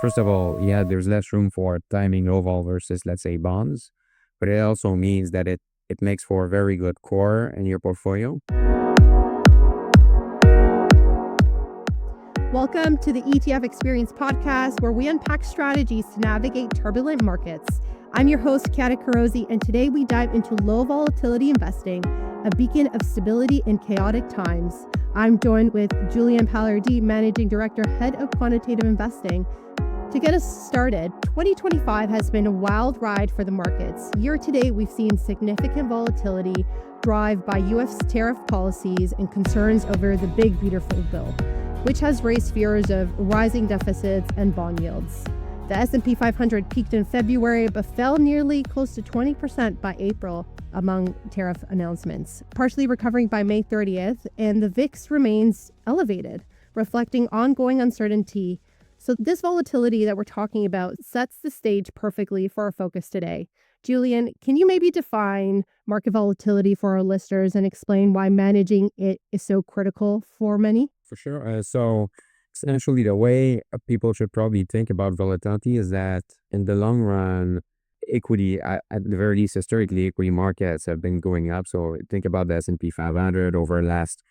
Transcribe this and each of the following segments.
First of all, yeah, there's less room for timing low vol versus, let's say, bonds, but it also means that it makes for a very good core in your portfolio. Welcome to the ETF Experience podcast, where we unpack strategies to navigate turbulent markets. I'm your host, Chiara Carozzi, and today we dive into low volatility investing, a beacon of stability in chaotic times. I'm joined with Julien Palardy, Managing Director, Head of Quantitative Investing. To get us started, 2025 has been a wild ride for the markets. Year to date, we've seen significant volatility driven by U.S. tariff policies and concerns over the big beautiful bill, which has raised fears of rising deficits and bond yields. The S&P 500 peaked in February but fell nearly close to 20% by April among tariff announcements, partially recovering by May 30th, and the VIX remains elevated, reflecting ongoing uncertainty. So this volatility that we're talking about sets the stage perfectly for our focus today. Julien, can you maybe define market volatility for our listeners and explain why managing it is so critical for many? For sure. So essentially, the way people should probably think about volatility is that in the long run, equity, at the very least, historically, equity markets have been going up. So think about the S&P 500 over the last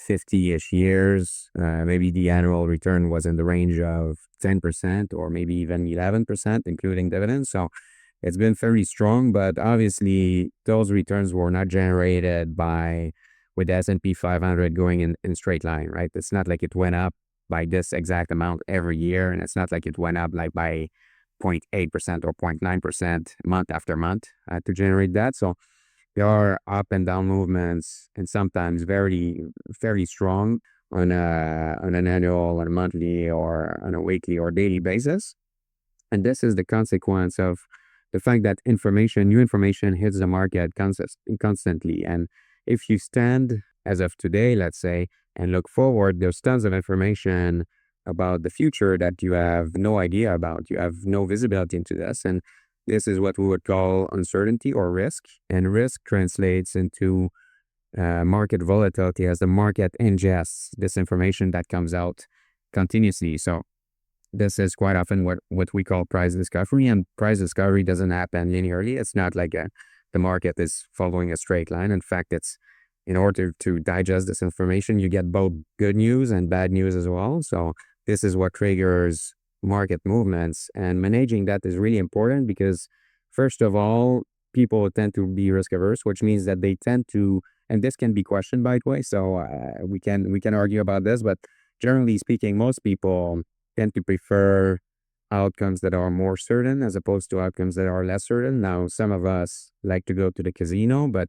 50-ish years. Maybe the annual return was in the range of 10% or maybe even 11%, including dividends. So it's been very strong, but obviously those returns were not generated with the S&P 500 going in straight line, right? It's not like it went up by this exact amount every year, and it's not like it went up like by 0.8% or 0.9% month after month to generate that. So there are up and down movements, and sometimes very, very strong on an annual, on a monthly, or on a weekly or daily basis. And this is the consequence of the fact that new information hits the market constantly. And if you stand as of today, let's say, and look forward, there's tons of information about the future that you have no idea about. You have no visibility into this. And this is what we would call uncertainty or risk. And risk translates into market volatility as the market ingests this information that comes out continuously. So this is quite often what we call price discovery. And price discovery doesn't happen linearly. It's not like the market is following a straight line. In fact, it's in order to digest this information, you get both good news and bad news as well. So this is what triggers market movements, and managing that is really important because, first of all, people tend to be risk averse, which means that they tend to, and this can be questioned, by the way, so we can argue about this, but generally speaking, most people tend to prefer outcomes that are more certain as opposed to outcomes that are less certain. Now, some of us like to go to the casino, but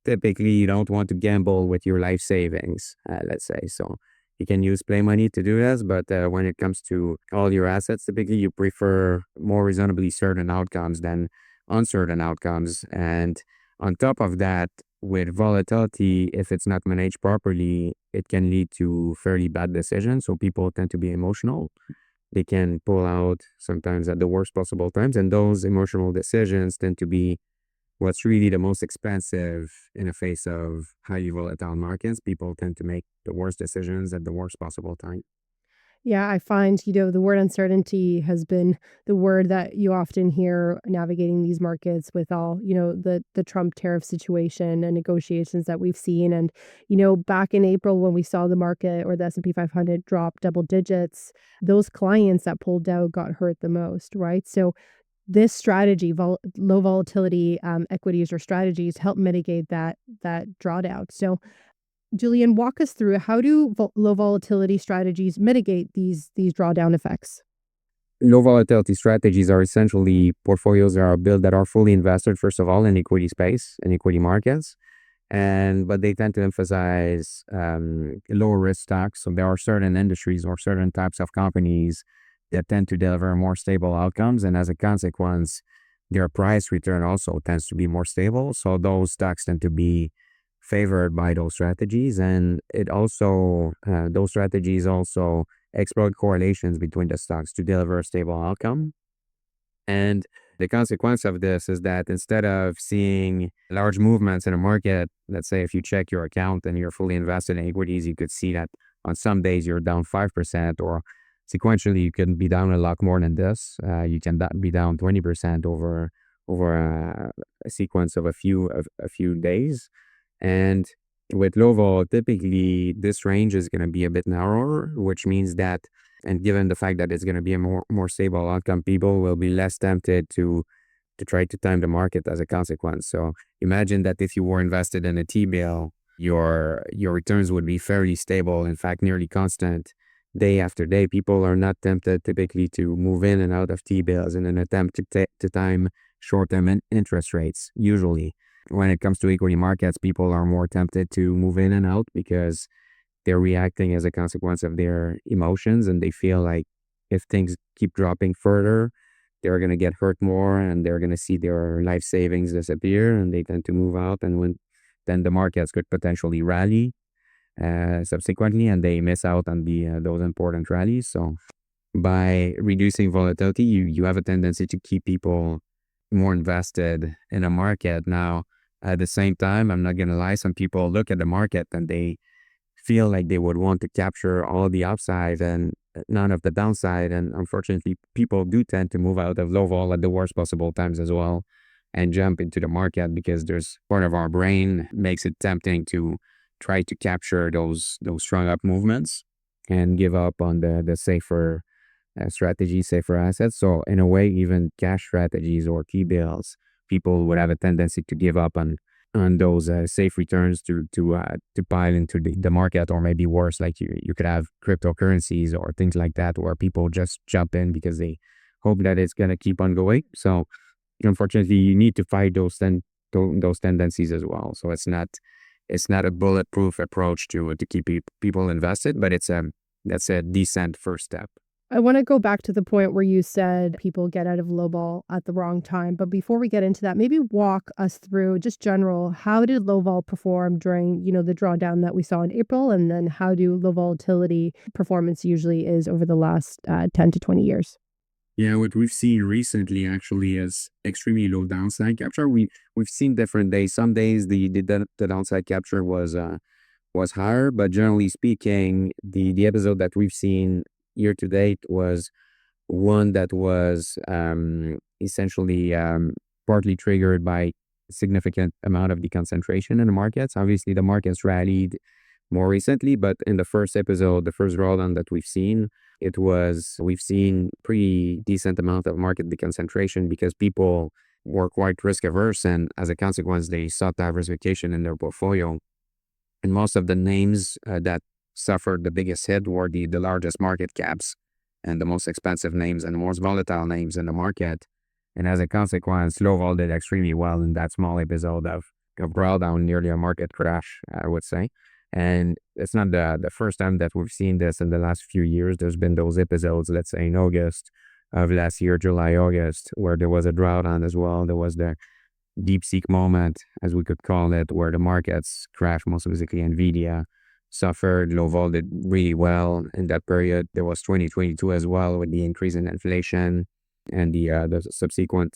typically you don't want to gamble with your life savings, let's say. So you can use play money to do this, but when it comes to all your assets, typically you prefer more reasonably certain outcomes than uncertain outcomes. And on top of that, with volatility, if it's not managed properly, it can lead to fairly bad decisions. So people tend to be emotional. They can pull out sometimes at the worst possible times. And those emotional decisions tend to be what's really the most expensive in the face of highly volatile markets. People tend to make the worst decisions at the worst possible time. Yeah, I find, the word uncertainty has been the word that you often hear navigating these markets with all, the Trump tariff situation and negotiations that we've seen. And, back in April when we saw the market or the S&P 500 drop double digits, those clients that pulled out got hurt the most, right? So this strategy, low volatility equities or strategies, help mitigate that drawdown. So, Julien, walk us through, how do low volatility strategies mitigate these drawdown effects? Low volatility strategies are essentially portfolios that are fully invested, first of all, in equity space, in equity markets, but they tend to emphasize lower risk stocks. So there are certain industries or certain types of companies that tend to deliver more stable outcomes, and as a consequence, their price return also tends to be more stable. So those stocks tend to be favored by those strategies, and those strategies also exploit correlations between the stocks to deliver a stable outcome. And the consequence of this is that instead of seeing large movements in a market, let's say if you check your account and you're fully invested in equities, you could see that on some days you're down 5%, or sequentially, you can be down a lot more than this. You can be down 20% over a sequence of a few days. And with low vol, typically this range is going to be a bit narrower, which means that, and given the fact that it's going to be a more stable outcome, people will be less tempted to try to time the market as a consequence. So imagine that if you were invested in a T-bill, your returns would be fairly stable, in fact, nearly constant day after day. People are not tempted typically to move in and out of T-bills in an attempt to time short-term interest rates. Usually, when it comes to equity markets, people are more tempted to move in and out because they're reacting as a consequence of their emotions, and they feel like if things keep dropping further, they're going to get hurt more and they're going to see their life savings disappear, and they tend to move out. And then the markets could potentially rally subsequently, and they miss out on those important rallies. So by reducing volatility, you have a tendency to keep people more invested in a market. Now, at the same time, I'm not going to lie, some people look at the market and they feel like they would want to capture all the upside and none of the downside. And unfortunately, people do tend to move out of low vol at the worst possible times as well and jump into the market because there's part of our brain makes it tempting to try to capture those strong up movements and give up on the safer strategy, safer assets. So in a way, even cash strategies or T-bills, people would have a tendency to give up on those safe returns to pile into the market, or maybe worse, like you could have cryptocurrencies or things like that where people just jump in because they hope that it's going to keep on going. So unfortunately, you need to fight those tendencies as well. So it's not a bulletproof approach to keep people invested, but that's a decent first step. I want to go back to the point where you said people get out of low vol at the wrong time. But before we get into that, maybe walk us through just general, how did low vol perform during, the drawdown that we saw in April? And then how do low volatility performance usually is over the last 10 to 20 years? Yeah, what we've seen recently actually is extremely low downside capture. We've seen different days. Some days the downside capture was higher, but generally speaking, the episode that we've seen year to date was one that was essentially partly triggered by a significant amount of the concentration in the markets. Obviously, the markets rallied more recently, but in the first episode, the first drawdown that we've seen, we've seen pretty decent amount of market deconcentration because people were quite risk averse, and as a consequence, they sought diversification in their portfolio. And most of the names that suffered the biggest hit were the largest market caps and the most expensive names and the most volatile names in the market. And as a consequence, low vol did extremely well in that small episode of drawdown, nearly a market crash, I would say. And it's not the first time that we've seen this in the last few years. There's been those episodes, let's say in August of last year, July, August, where there was a drawdown as well. There was the deep seek moment, as we could call it, where the markets crashed, most specifically NVIDIA suffered. Low vol did really well in that period. There was 2022 as well with the increase in inflation and the subsequent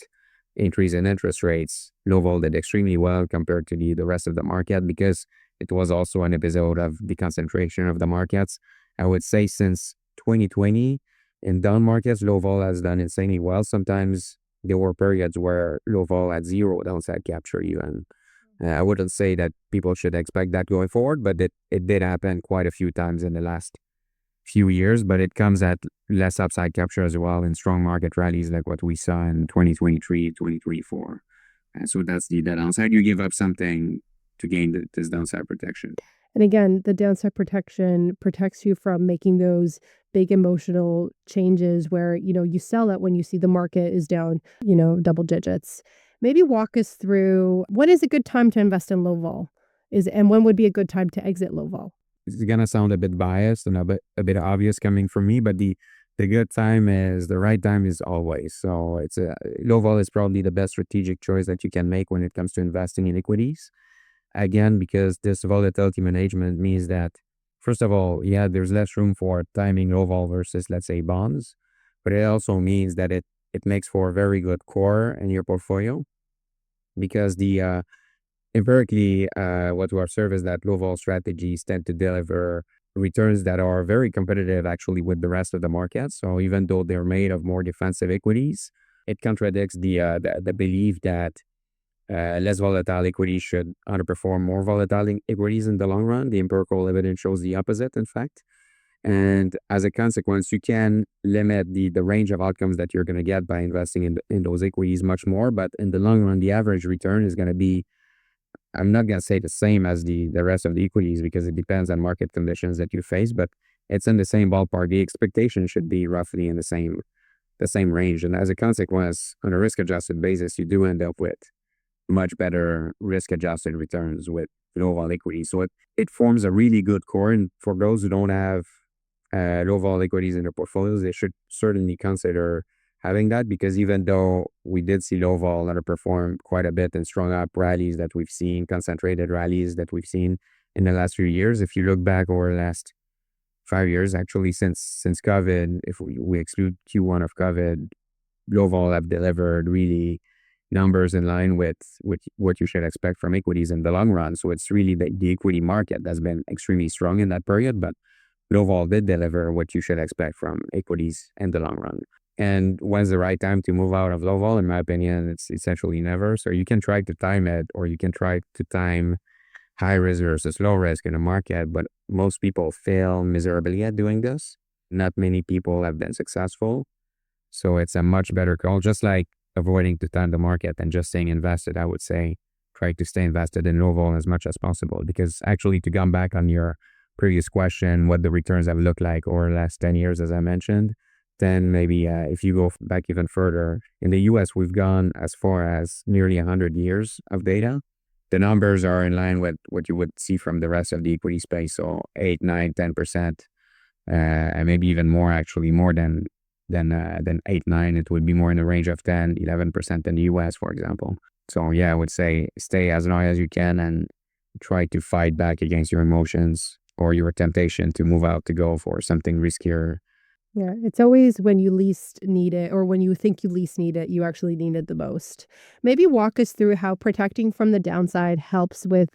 increase in interest rates. Low vol did extremely well compared to the rest of the market because it was also an episode of the concentration of the markets. I would say since 2020, in down markets, low vol has done insanely well. Sometimes there were periods where low vol had zero downside capture even. I wouldn't say that people should expect that going forward, but it did happen quite a few times in the last few years, but it comes at less upside capture as well in strong market rallies like what we saw in 2023, 2024. So that's the downside. You give up something to gain this downside protection. And again, the downside protection protects you from making those big emotional changes where, you sell it when you see the market is down, double digits. Maybe walk us through when is a good time to invest in low vol and when would be a good time to exit low vol? It's gonna sound a bit biased and a bit obvious coming from me, but the good time is the right time is always. So it's low vol is probably the best strategic choice that you can make when it comes to investing in equities. Again, because this volatility management means that, first of all, yeah, there's less room for timing low vol versus, let's say, bonds, but it also means that it makes for a very good core in your portfolio because empirically, what we observe is that low vol strategies tend to deliver returns that are very competitive actually with the rest of the market. So even though they're made of more defensive equities, it contradicts the belief that less volatile equities should underperform more volatile equities in the long run. The empirical evidence shows the opposite, in fact. And as a consequence, you can limit the range of outcomes that you're going to get by investing in those equities much more. But in the long run, the average return is going to be, I'm not going to say the same as the rest of the equities because it depends on market conditions that you face, but it's in the same ballpark. The expectation should be roughly in the same range. And as a consequence, on a risk adjusted basis, you do end up with much better risk adjusted returns with low vol equities. So it forms a really good core. And for those who don't have low vol equities in their portfolios, they should certainly consider having that, because even though we did see low vol underperform quite a bit in strong up rallies that we've seen, concentrated rallies that we've seen in the last few years, if you look back over the last 5 years, actually since COVID, if we exclude Q1 of COVID, low vol have delivered really numbers in line with what you should expect from equities in the long run. So it's really the equity market that's been extremely strong in that period, but low vol did deliver what you should expect from equities in the long run. And when's the right time to move out of low vol? In my opinion, it's essentially never. So you can try to time it, or you can try to time high risk versus low risk in a market, but most people fail miserably at doing this. Not many people have been successful. So it's a much better call, just like avoiding to time the market and just staying invested. I would say try to stay invested in low vol as much as possible, because actually, to come back on your previous question, what the returns have looked like over the last 10 years, as I mentioned, then maybe if you go back even further, in the US, we've gone as far as nearly 100 years of data. The numbers are in line with what you would see from the rest of the equity space. So 8, 9, 10%, and maybe even more, actually, more than 8, 9. It would be more in the range of 10, 11% in the US, for example. So yeah, I would say stay as long as you can and try to fight back against your emotions or your temptation to move out to go for something riskier. Yeah, it's always when you least need it, or when you think you least need it, you actually need it the most. Maybe walk us through how protecting from the downside helps with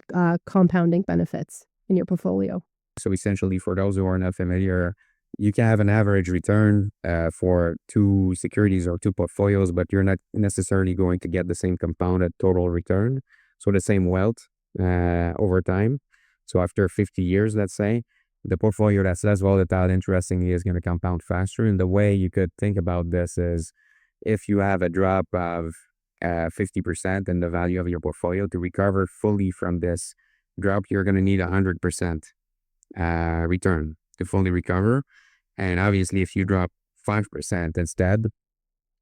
compounding benefits in your portfolio. So essentially, for those who are not familiar, you can have an average return for two securities or two portfolios, but you're not necessarily going to get the same compounded total return. So the same wealth over time. So after 50 years, let's say, the portfolio that's less volatile, interestingly, is going to compound faster. And the way you could think about this is, if you have a drop of 50% in the value of your portfolio, to recover fully from this drop, you're going to need 100% return to fully recover. And obviously, if you drop 5% instead,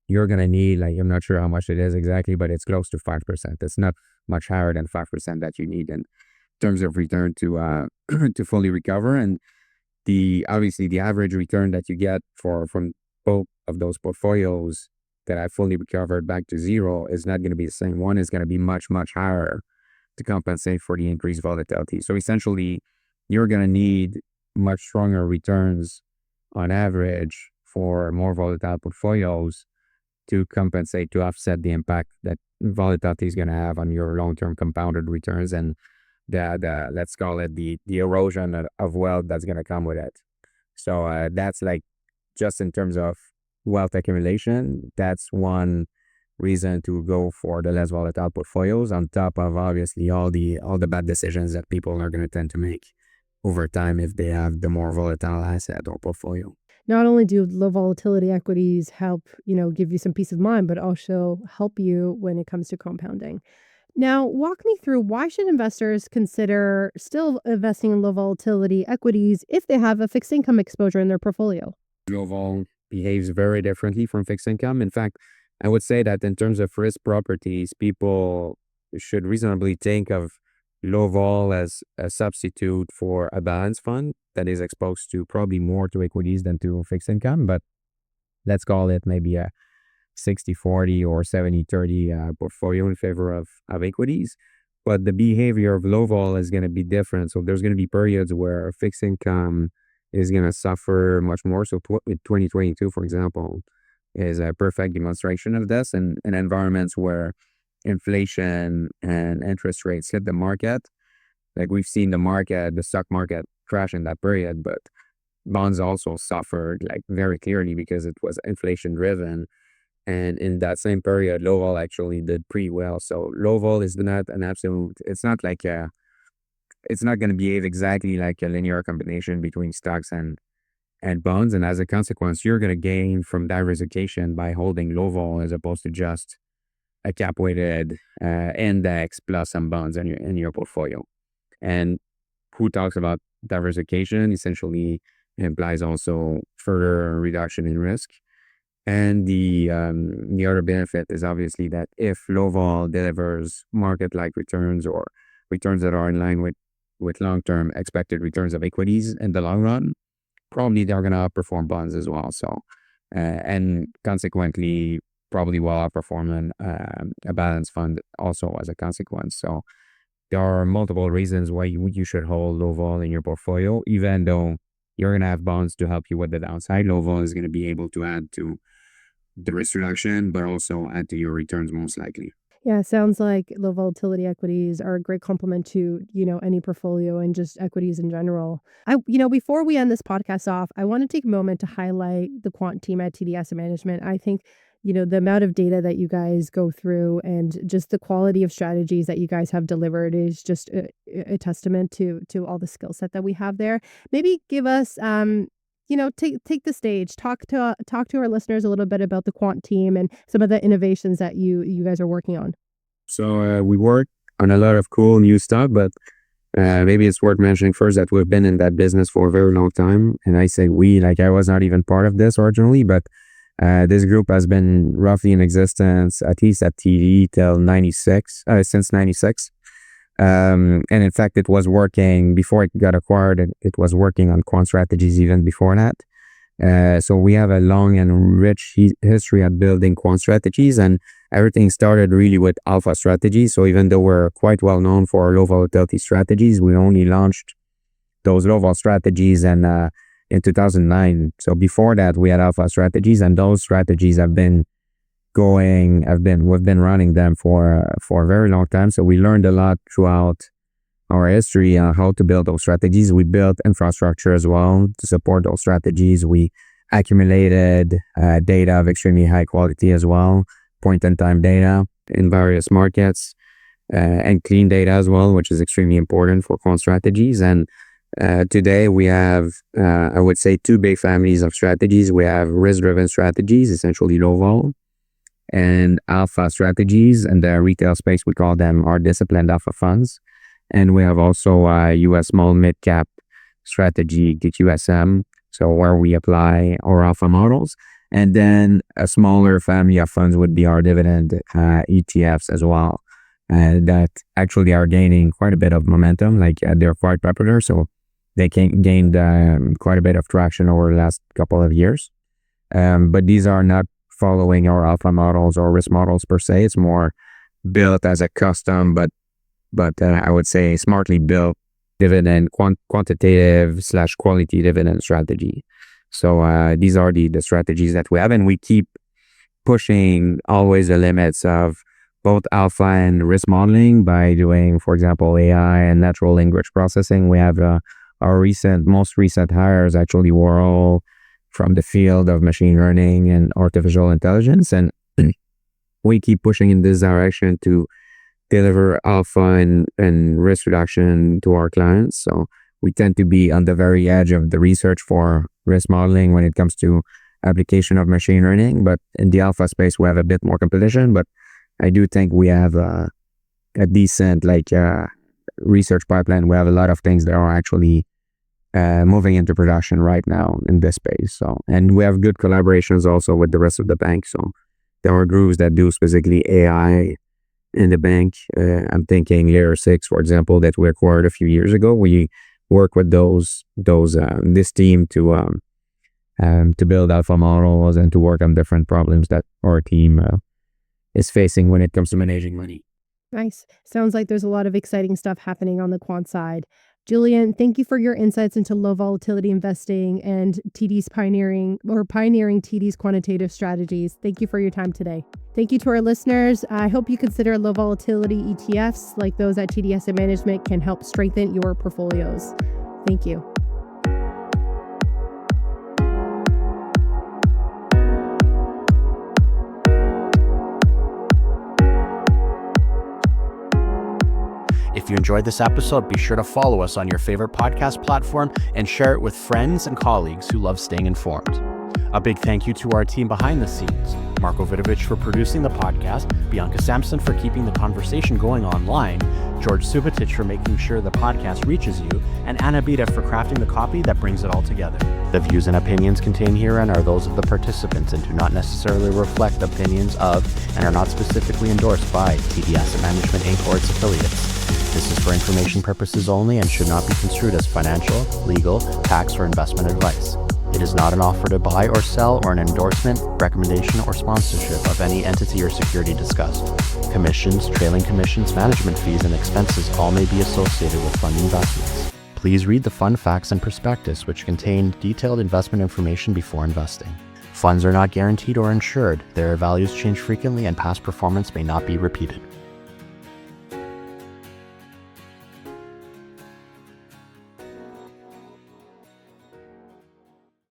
you're going to need, like, I'm not sure how much it is exactly, but it's close to 5%. It's not much higher than 5% that you need in terms of return to to fully recover. And obviously the average return that you get from both of those portfolios that I fully recovered back to zero is not going to be the same. One is going to be much, much higher to compensate for the increased volatility. So essentially, you're going to need much stronger returns on average for more volatile portfolios to compensate, to offset the impact that volatility is going to have on your long-term compounded returns, and the let's call it the erosion of wealth that's going to come with it. So that's, like, just in terms of wealth accumulation, that's one reason to go for the less volatile portfolios, on top of obviously all the bad decisions that people are going to tend to make over time if they have the more volatile asset or portfolio. Not only do low volatility equities help, give you some peace of mind, but also help you when it comes to compounding. Now, walk me through, why should investors consider still investing in low volatility equities if they have a fixed income exposure in their portfolio? Low vol behaves very differently from fixed income. In fact, I would say that in terms of risk properties, people should reasonably think of low vol as a substitute for a balanced fund that is exposed to probably more to equities than to fixed income. But let's call it maybe a 60-40 or 70-30 portfolio in favor of equities. But the behavior of low vol is going to be different. So there's going to be periods where fixed income is going to suffer much more. So 2022, for example, is a perfect demonstration of this. And in environments where inflation and interest rates hit the market, like we've seen the stock market crash in that period, but bonds also suffered like very clearly because it was inflation driven. And in that same period, low vol actually did pretty well. So low vol is not an absolute, it's not like it's not going to behave exactly like a linear combination between stocks and bonds. And as a consequence, you're going to gain from diversification by holding low vol as opposed to just a cap weighted index plus some bonds in your portfolio. And who talks about diversification essentially implies also further reduction in risk. And the other benefit is obviously that if low vol delivers market like returns or returns that are in line with long-term expected returns of equities in the long run, probably they're going to outperform bonds as well. So, and consequently, probably will outperform a balanced fund also as a consequence. So there are multiple reasons why you should hold low vol in your portfolio, even though you're going to have bonds to help you with the downside. Low vol is going to be able to add to the risk reduction, but also add to your returns most likely. Yeah, sounds like low volatility equities are a great complement to, any portfolio and just equities in general. Before we end this podcast off, I want to take a moment to highlight the quant team at TD Asset Management. I think, the amount of data that you guys go through and just the quality of strategies that you guys have delivered is just a testament to all the skill set that we have there. Maybe give us, take the stage, talk to our listeners a little bit about the quant team and some of the innovations that you guys are working on. So we work on a lot of cool new stuff, but maybe it's worth mentioning first that we've been in that business for a very long time. And I say we, like I was not even part of this originally, but this group has been roughly in existence, at least at TD till since 96. And in fact, it was working before it got acquired. It was working on quant strategies even before that. So we have a long and rich history at building quant strategies, and everything started really with alpha strategies. So even though we're quite well known for our low volatility strategies, we only launched those low vol strategies in 2009. So before that, we had alpha strategies, and those strategies we've been running them for a very long time. So we learned a lot throughout our history on how to build those strategies. We built infrastructure as well to support those strategies. We accumulated data of extremely high quality as well, point-in-time data in various markets, and clean data as well, which is extremely important for quant strategies. And today we have, I would say, two big families of strategies. We have risk-driven strategies, essentially low vol, and alpha strategies. In the retail space, we call them our disciplined alpha funds. And we have also a US small mid-cap strategy, QSM, so where we apply our alpha models. And then a smaller family of funds would be our dividend ETFs as well, that actually are gaining quite a bit of momentum. Like they're quite popular, so they gained quite a bit of traction over the last couple of years. But these are not following our alpha models or risk models per se. It's more built as a custom, but I would say smartly built dividend quantitative / quality dividend strategy. So these are the strategies that we have, and we keep pushing always the limits of both alpha and risk modeling by doing, for example, AI and natural language processing. We have our most recent hires actually were all from the field of machine learning and artificial intelligence, and we keep pushing in this direction to deliver alpha and risk reduction to our clients. So we tend to be on the very edge of the research for risk modeling when it comes to application of machine learning. But in the alpha space, we have a bit more competition. But I do think we have a decent research pipeline. We have a lot of things that are actually moving into production right now in this space. So, and we have good collaborations also with the rest of the bank. So there are groups that do specifically AI in the bank. I'm thinking Layer 6, for example, that we acquired a few years ago. We work with this team to build alpha models and to work on different problems that our team is facing when it comes to managing money. Nice. Sounds like there's a lot of exciting stuff happening on the quant side. Julien, thank you for your insights into low volatility investing and pioneering TD's quantitative strategies. Thank you for your time today. Thank you to our listeners. I hope you consider low volatility ETFs like those at TD Asset Management can help strengthen your portfolios. Thank you. If you enjoyed this episode, be sure to follow us on your favorite podcast platform and share it with friends and colleagues who love staying informed. A big thank you to our team behind the scenes, Marko Vidovic for producing the podcast, Bianca Sampson for keeping the conversation going online, George Subotic for making sure the podcast reaches you, and Anna Bita for crafting the copy that brings it all together. The views and opinions contained herein are those of the participants and do not necessarily reflect the opinions of and are not specifically endorsed by TD Asset Management Inc. or its affiliates. This is for information purposes only and should not be construed as financial, legal, tax, or investment advice. It is not an offer to buy or sell or an endorsement, recommendation, or sponsorship of any entity or security discussed. Commissions, trailing commissions, management fees, and expenses all may be associated with fund investments. Please read the fund facts and prospectus, which contain detailed investment information before investing. Funds are not guaranteed or insured. Their values change frequently and past performance may not be repeated.